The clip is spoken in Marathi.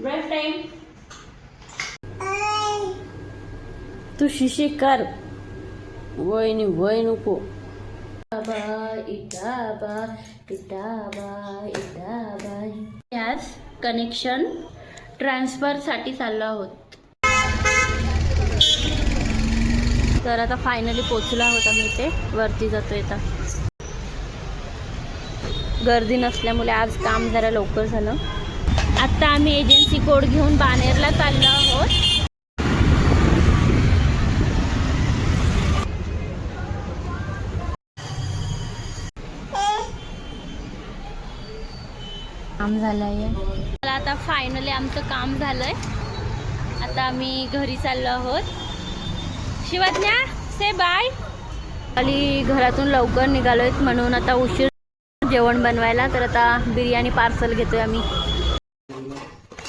Brush time. तू शिशी कर. वय वय नको. गॅस कनेक्शन ट्रान्सफर साठी चाललो आहोत. तर आता फायनली पोचलो आहोत आम्ही इथे. वरती जातोय आता. गर्दी नसल्यामुळे आज काम जरा लवकर झालं. आता आम्ही एजन्सी कोड घेऊन बानेरला चाललो आहोत. काम झालंय. मला आता फायनली आमचं काम झालंय. आता आम्ही घरी चाललो आहोत. शिवज्ञा से बाय. खाली घरातून लवकर निघालोय म्हणून आता उशीर जेवण बनवायला. तर आता बिर्याणी पार्सल घेतोय आम्ही.